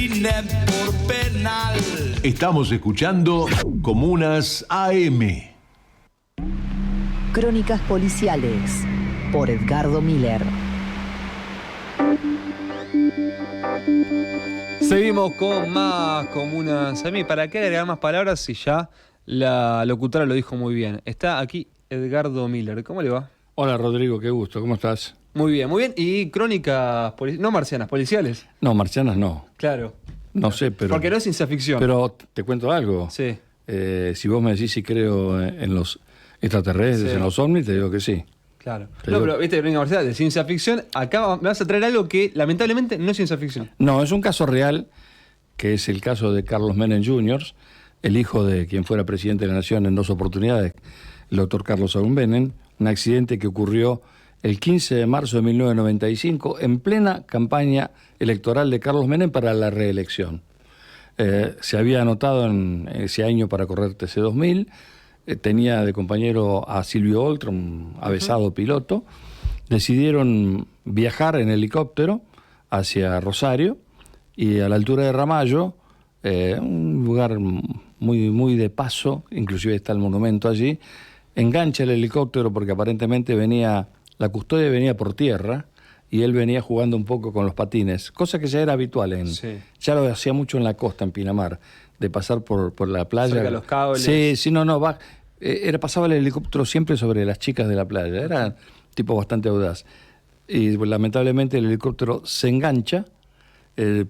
Por penal. Estamos escuchando Comunas AM. Crónicas policiales por Edgardo Miller. Seguimos con más Comunas AM. ¿Para qué agregar más palabras si ya la locutora lo dijo muy bien? Está aquí Edgardo Miller. ¿Cómo le va? Hola Rodrigo, qué gusto, ¿cómo estás? Muy bien, muy bien. ¿Y crónicas, no marcianas, policiales? No, marcianas no. Claro. No sé, pero... Porque no es ciencia ficción. Pero te cuento algo. Sí. Si vos me decís si creo en los extraterrestres, Sí. en los ovnis, te digo que sí. Claro. Te No, digo- pero viste, crónica marcial de ciencia ficción. Acá me vas a traer algo que lamentablemente no es ciencia ficción. No, es un caso real, que es el caso de Carlos Menem Jr., el hijo de quien fuera presidente de la Nación en 2 oportunidades, el doctor Carlos Saúl Menem, un accidente que ocurrió el 15 de marzo de 1995, en plena campaña electoral de Carlos Menem para la reelección. Se había anotado en ese año para correr TC2000, tenía de compañero a Silvio Oltra, un avesado piloto. Decidieron viajar en helicóptero hacia Rosario y a la altura de Ramallo, un lugar muy de paso, inclusive está el monumento allí, engancha el helicóptero porque aparentemente la custodia venía por tierra y él venía jugando un poco con los patines, cosa que ya era habitual, ya lo hacía mucho en la costa, en Pinamar, de pasar por la playa. Cerca de los cables. Sí, pasaba el helicóptero siempre sobre las chicas de la playa, era tipo bastante audaz. Y lamentablemente el helicóptero se engancha,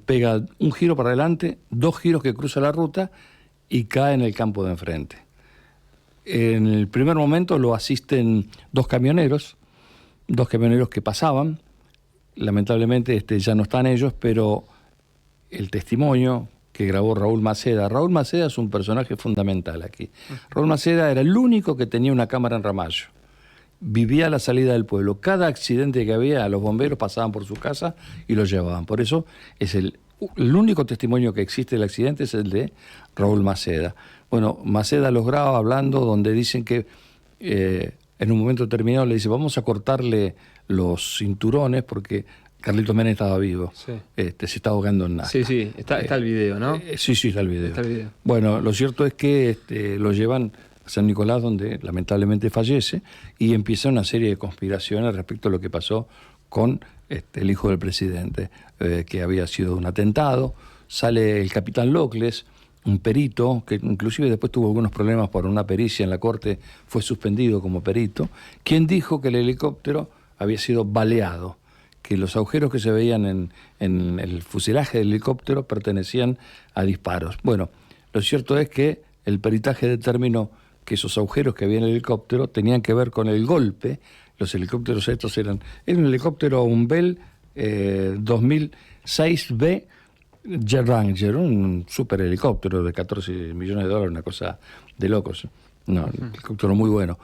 pega un giro para adelante, 2 giros que cruza la ruta y cae en el campo de enfrente. En el primer momento lo asisten 2 camioneros que pasaban. Lamentablemente ya no están ellos, pero el testimonio que grabó Raúl Maceda es un personaje fundamental aquí. Raúl Maceda era el único que tenía una cámara en Ramallo. Vivía a la salida del pueblo. Cada accidente que había, los bomberos pasaban por su casa y lo llevaban. Por eso es el único testimonio que existe del accidente es el de Raúl Maceda. Bueno, Maceda los graba hablando donde dicen que en un momento determinado le dice vamos a cortarle los cinturones porque Carlitos Menem estaba vivo. Sí. Se está ahogando en nada. Sí, está el video, ¿no? Sí, está el video. Está el video. Bueno, lo cierto es que lo llevan a San Nicolás, donde lamentablemente fallece, y empieza una serie de conspiraciones respecto a lo que pasó con el hijo del presidente, que había sido un atentado. Sale el capitán Locles, un perito, que inclusive después tuvo algunos problemas por una pericia en la corte, fue suspendido como perito, quien dijo que el helicóptero había sido baleado, que los agujeros que se veían en el fuselaje del helicóptero pertenecían a disparos. Bueno, lo cierto es que el peritaje determinó que esos agujeros que había en el helicóptero tenían que ver con el golpe. Los helicópteros estos era un helicóptero, un Bell 2006B Jet Ranger, un super helicóptero de $14 millones, una cosa de locos. No, un helicóptero muy bueno.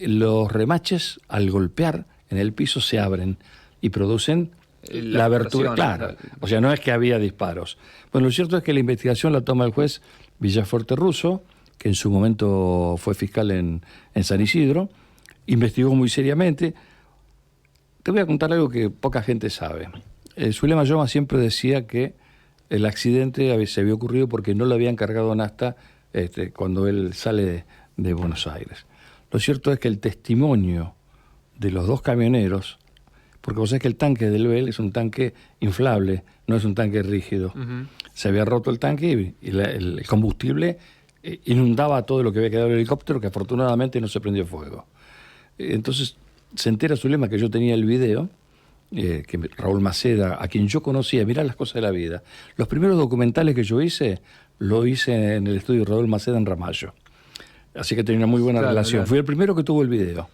Los remaches, al golpear en el piso, se abren y producen la abertura. Claro, o sea, no es que había disparos. Bueno, lo cierto es que la investigación la toma el juez Villafuerte Russo, que en su momento fue fiscal en San Isidro, investigó muy seriamente. Te voy a contar algo que poca gente sabe. Zulema Yoma siempre decía que el accidente se había ocurrido porque no le habían cargado nafta cuando él sale de Buenos Aires. Lo cierto es que el testimonio de los 2 camioneros, porque vos sabés que el tanque del Bell es un tanque inflable, no es un tanque rígido. Se había roto el tanque y el combustible inundaba todo lo que había quedado en el helicóptero, que afortunadamente no se prendió fuego. Entonces se entera Zulema que yo tenía el video, que Raúl Maceda, a quien yo conocía, mirá las cosas de la vida. Los primeros documentales que yo hice, lo hice en el estudio de Raúl Maceda en Ramallo. Así que tenía una muy buena relación. Claro. Fui el primero que tuvo el video,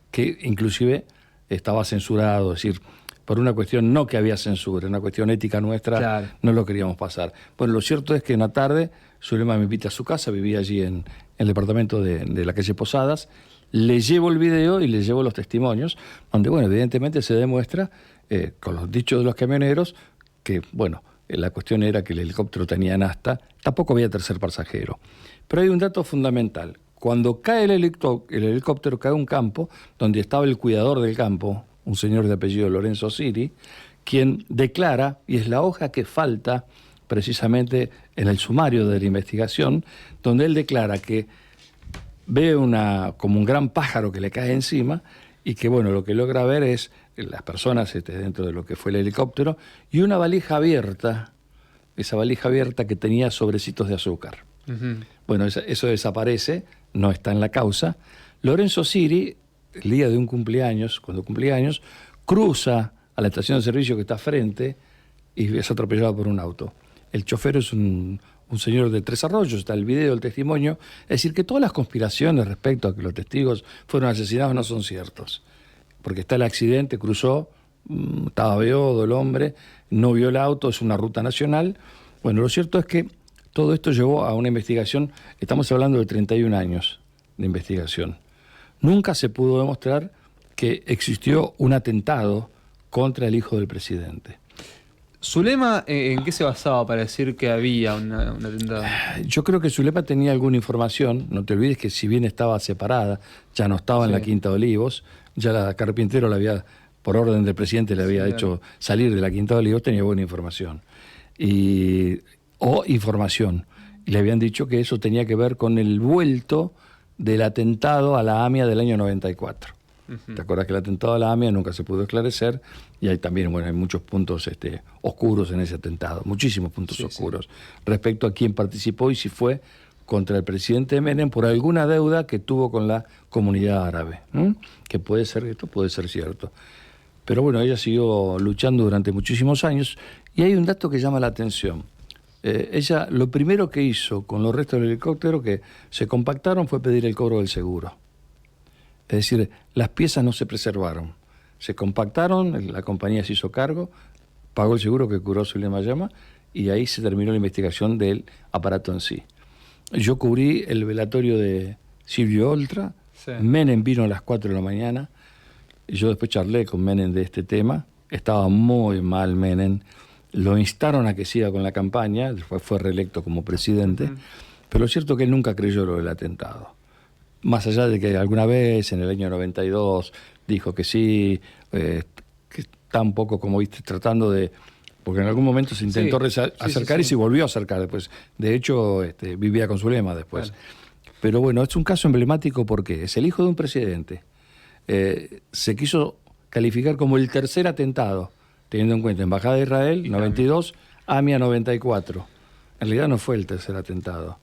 que inclusive estaba censurado, es decir, por una cuestión no que había censura, una cuestión ética nuestra, no lo queríamos pasar. Bueno, lo cierto es que una tarde Zulema me invita a su casa, vivía allí en el departamento de la calle Posadas, le llevo el video y le llevo los testimonios, donde, bueno, evidentemente se demuestra, con los dichos de los camioneros, que, bueno, la cuestión era que el helicóptero tenía nafta, tampoco había tercer pasajero. Pero hay un dato fundamental. Cuando cae el helicóptero, cae a un campo donde estaba el cuidador del campo, un señor de apellido Lorenzo Siri, quien declara, y es la hoja que falta precisamente en el sumario de la investigación, donde él declara que ve como un gran pájaro que le cae encima y que, bueno, lo que logra ver es las personas dentro de lo que fue el helicóptero y una valija abierta, esa valija abierta que tenía sobrecitos de azúcar. Ujú. Bueno, eso desaparece, no está en la causa. Lorenzo Siri, el día de un cumpleaños, cuando cumplía años, cruza a la estación de servicio que está frente y es atropellado por un auto. El chofer es un señor de Tres Arroyos, está el video, el testimonio. Es decir, que todas las conspiraciones respecto a que los testigos fueron asesinados no son ciertos. Porque está el accidente, cruzó, estaba beodo el hombre, no vio el auto, es una ruta nacional. Bueno, lo cierto es que todo esto llevó a una investigación, estamos hablando de 31 años de investigación. Nunca se pudo demostrar que existió un atentado contra el hijo del presidente. ¿Zulema en qué se basaba para decir que había un atentado? Yo creo que Zulema tenía alguna información, no te olvides que si bien estaba separada, ya no estaba en la Quinta de Olivos, ya la Carpintero la había, por orden del presidente, le había hecho salir de la Quinta de Olivos, tenía buena información. O información. Y le habían dicho que eso tenía que ver con el vuelto del atentado a la AMIA del año 94. ¿Te acuerdas que el atentado a la AMIA nunca se pudo esclarecer? Y hay también, bueno, hay muchos puntos oscuros en ese atentado, muchísimos puntos oscuros, respecto a quién participó y si fue contra el presidente Menem por alguna deuda que tuvo con la comunidad árabe. Que puede ser, esto puede ser cierto. Pero bueno, ella siguió luchando durante muchísimos años y hay un dato que llama la atención. Ella lo primero que hizo con los restos del helicóptero que se compactaron fue pedir el cobro del seguro. Es decir, las piezas no se preservaron. Se compactaron, la compañía se hizo cargo, pagó el seguro que curó Zulema Llama y ahí se terminó la investigación del aparato en sí. Yo cubrí el velatorio de Silvio Oltra, Menem vino a las 4 de la mañana, y yo después charlé con Menem de este tema, estaba muy mal Menem, lo instaron a que siga con la campaña, después fue reelecto como presidente, pero lo cierto es que él nunca creyó lo del atentado. Más allá de que alguna vez en el año 92 dijo que sí, que está un poco como viste tratando de... Porque en algún momento se intentó acercar y se volvió a acercar después. De hecho, vivía con Zulema después. Claro. Pero bueno, es un caso emblemático porque es el hijo de un presidente. Se quiso calificar como el tercer atentado, teniendo en cuenta Embajada de Israel, 92, AMIA 94. En realidad no fue el tercer atentado.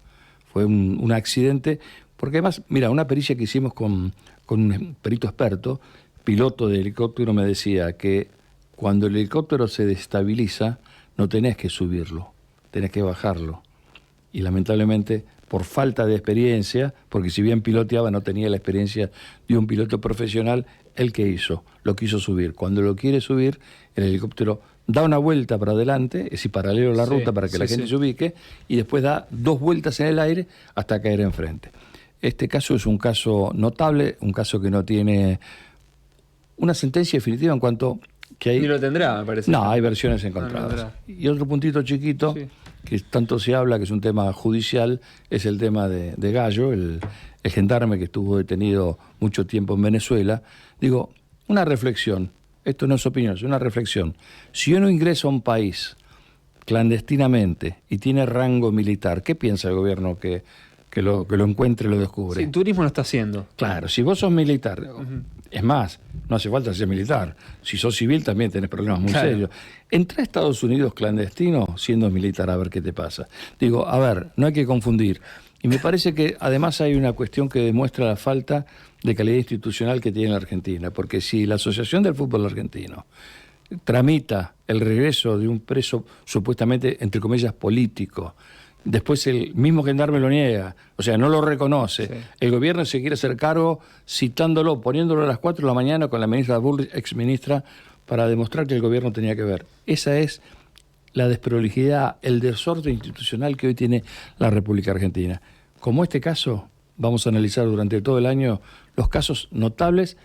Fue un accidente... Porque además, mira, una pericia que hicimos con un perito experto, piloto de helicóptero, me decía que cuando el helicóptero se destabiliza, no tenés que subirlo, tenés que bajarlo. Y lamentablemente, por falta de experiencia, porque si bien piloteaba, no tenía la experiencia de un piloto profesional, ¿él qué hizo? Lo quiso subir. Cuando lo quiere subir, el helicóptero da una vuelta para adelante, es decir, paralelo a la ruta para que la gente se ubique, y después da 2 vueltas en el aire hasta caer enfrente. Este caso es un caso notable, un caso que no tiene una sentencia definitiva en cuanto que hay... Ni lo tendrá, me parece. No, hay versiones encontradas. Y otro puntito chiquito, que tanto se habla, que es un tema judicial, es el tema de Gallo, el gendarme que estuvo detenido mucho tiempo en Venezuela. Digo, una reflexión, esto no es opinión, es una reflexión. Si uno ingresa a un país clandestinamente y tiene rango militar, ¿qué piensa el gobierno que lo encuentre y lo descubre? Sí, turismo lo está haciendo. Claro, si vos sos militar, es más, no hace falta ser militar. Si sos civil también tenés problemas muy serios. Entrá a Estados Unidos clandestino siendo militar a ver qué te pasa. Digo, a ver, no hay que confundir. Y me parece que además hay una cuestión que demuestra la falta de calidad institucional que tiene la Argentina. Porque si la Asociación del Fútbol Argentino tramita el regreso de un preso supuestamente, entre comillas, político, después el mismo gendarme lo niega, o sea, no lo reconoce. El gobierno se quiere hacer cargo citándolo, poniéndolo a las 4 de la mañana con la ministra Bullrich, ex ministra, para demostrar que el gobierno tenía que ver. Esa es la desprolijidad, el desorden institucional que hoy tiene la República Argentina. Como este caso, vamos a analizar durante todo el año los casos notables.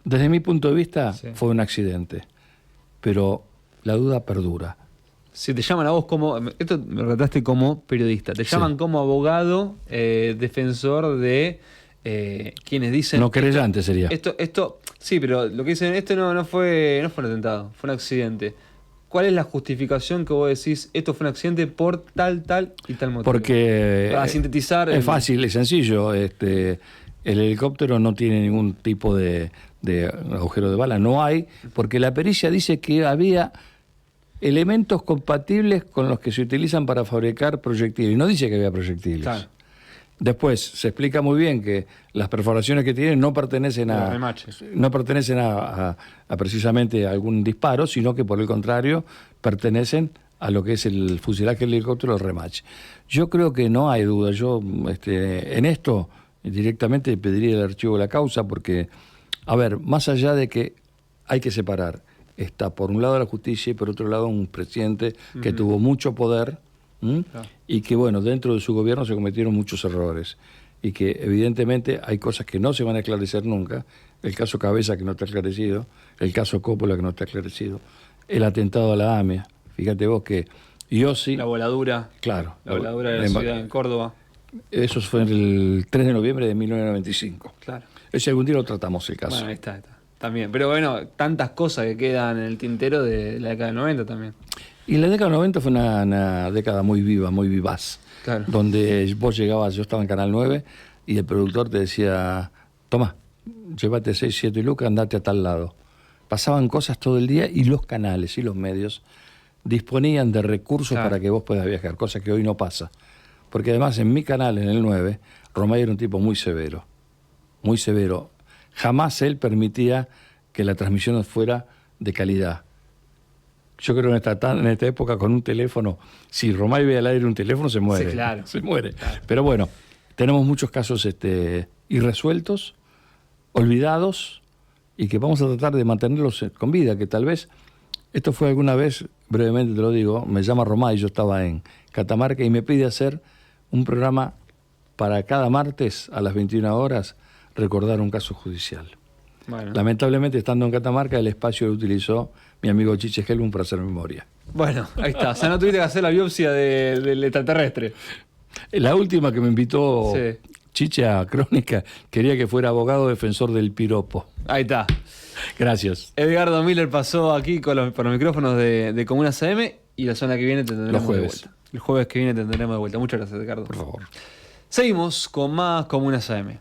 Desde mi punto de vista, fue un accidente, pero la duda perdura. Si te llaman a vos como... Esto me relataste como periodista. Te llaman como abogado, defensor de quienes dicen... No querellante sería. Esto, sí, pero lo que dicen, esto no fue un atentado, fue un accidente. ¿Cuál es la justificación que vos decís, esto fue un accidente por tal y tal motivo? Porque para sintetizar... es fácil, es sencillo. El helicóptero no tiene ningún tipo de agujero de bala. No hay, porque la pericia dice que había elementos compatibles con los que se utilizan para fabricar proyectiles. Y no dice que había proyectiles. Claro. Después se explica muy bien que las perforaciones que tienen no pertenecen Los remaches. no pertenecen a precisamente a algún disparo, sino que por el contrario pertenecen a lo que es el fuselaje del helicóptero, el remache. Yo creo que no hay duda. Yo en esto directamente pediría el archivo de la causa porque, a ver, más allá de que hay que separar, está por un lado la justicia y por otro lado un presidente que tuvo mucho poder. Claro. Y que bueno, dentro de su gobierno se cometieron muchos errores y que evidentemente hay cosas que no se van a esclarecer nunca, el caso Cabeza que no está esclarecido, el caso Coppola que no está esclarecido, el atentado a la AMIA, fíjate vos que Yossi... La voladura. Claro. La voladura de la ciudad en Córdoba. Eso fue el 3 de noviembre de 1995. Claro. Ese algún día lo tratamos el caso. Bueno, ahí está. También. Pero bueno, tantas cosas que quedan en el tintero de la década del 90 también. Y la década del 90 fue una década muy viva, muy vivaz. Claro. Donde vos llegabas, yo estaba en Canal 9, y el productor te decía, toma, llévate 6, 7 lucas, andate a tal lado. Pasaban cosas todo el día y los canales y los medios disponían de recursos para que vos puedas viajar, cosa que hoy no pasa. Porque además en mi canal, en el 9, Romay era un tipo muy severo, muy severo. Jamás él permitía que la transmisión fuera de calidad. Yo creo que en esta época con un teléfono, si Romay ve al aire un teléfono se muere. Sí, claro. Se muere. Claro. Pero bueno, tenemos muchos casos irresueltos, olvidados, y que vamos a tratar de mantenerlos con vida, que tal vez, esto fue alguna vez, brevemente te lo digo, me llama Romay, yo estaba en Catamarca y me pide hacer un programa para cada martes a las 21 horas, recordar un caso judicial. Bueno. Lamentablemente, estando en Catamarca, el espacio lo utilizó mi amigo Chiche Helbum para hacer memoria. Bueno, ahí está. O sea, no tuviste que hacer la biopsia del extraterrestre. La última que me invitó Chiche a Crónica, quería que fuera abogado defensor del piropo. Ahí está. Gracias. Edgardo Miller pasó aquí por los micrófonos de Comunas AM y la semana que viene te tendremos Los jueves. de vuelta. El jueves que viene te tendremos de vuelta. Muchas gracias, Edgardo. Por favor. Seguimos con más Comunas AM.